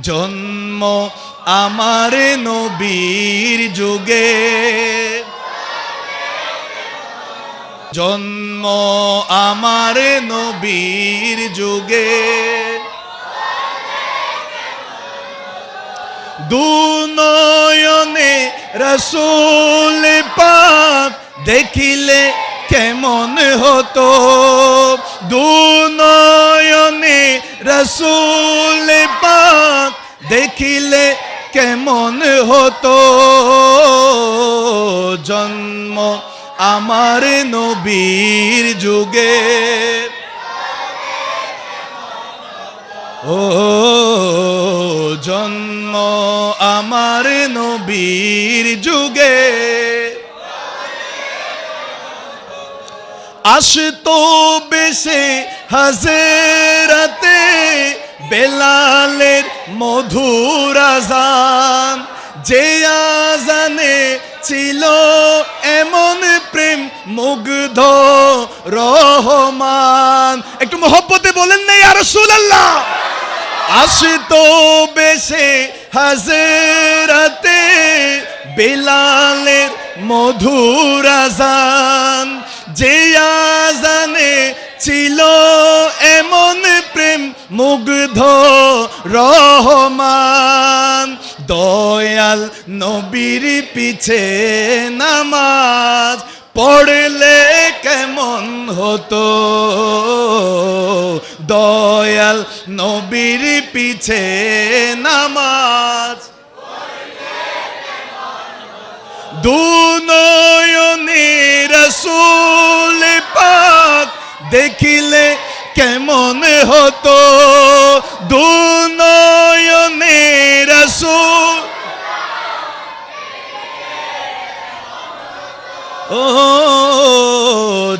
জন্ম আমার নবীর যুগে, জন্ম আমার নবীর যুগে। দুনয়নে রাসূল পাক দেখিলে কেমন হতো, দুনয়নে রাসূল পাক দেখিলে কেমন হতো। জন্ম আমার নবীর যুগে, ও জন্ম আমার নবীর যুগে। আসতো বেশে হাজরাতে বেলালের মধুর আযান, যে আযানে ছিল এমন প্রেম মুগ্ধ রহমান। একটু মহব্বতে বলেন না ইয়া রাসূলুল্লাহ। আসতো বেশে হাজরাতে বেলালের মধুর আযান, যে আযানে ছিল এমন প্রেম মুগ্ধ রহমান। দয়াল নবীর পিছে নামাজ পড়লে কেমন হতো, দয়াল নবীর পিছে নামাজ দুনয়নে রাসূল পাক দেখিলে কেমন হতো, দুনয়নে রাসূল। ও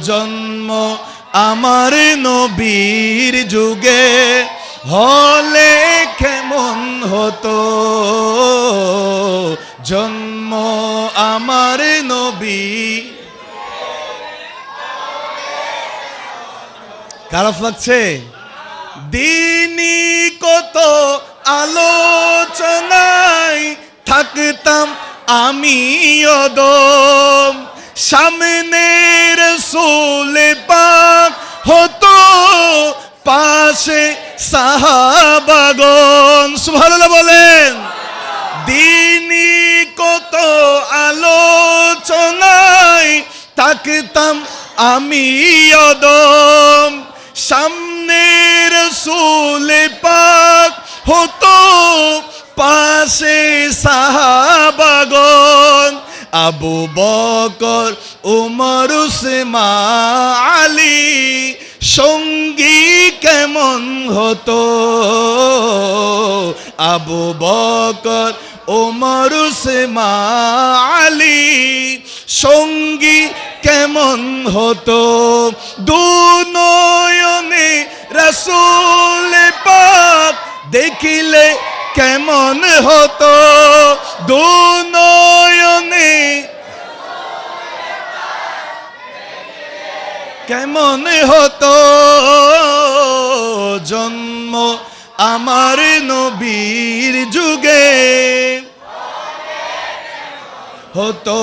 জন্ম আমার নবীর যুগে হলে কেমন হতো, জন্ম আমার নবী। খারাপ লাগছে? দিনী কত আলোচনায় থাকতাম আমি অদম, সামনে রাসূল পাক হতো পাশে সাহাবাগণ। সুবহানাল্লাহ বলেন। দিনী কত আলোচনায় থাকতাম আমি অদম, সামনে রাসূল পাক হতো পাশে সাহাবাগণ। আবু বকর উমর উসমান আলী সঙ্গী কেমন হতো, আবু বকর উমর উসমান আলী সঙ্গী কেমন হতো। দুনয়নে রাসূল পাক দেখিলে কেমন হতো, দুনয়নে কেমন হতো। জন্ম আমার নবীর যুগে হতো।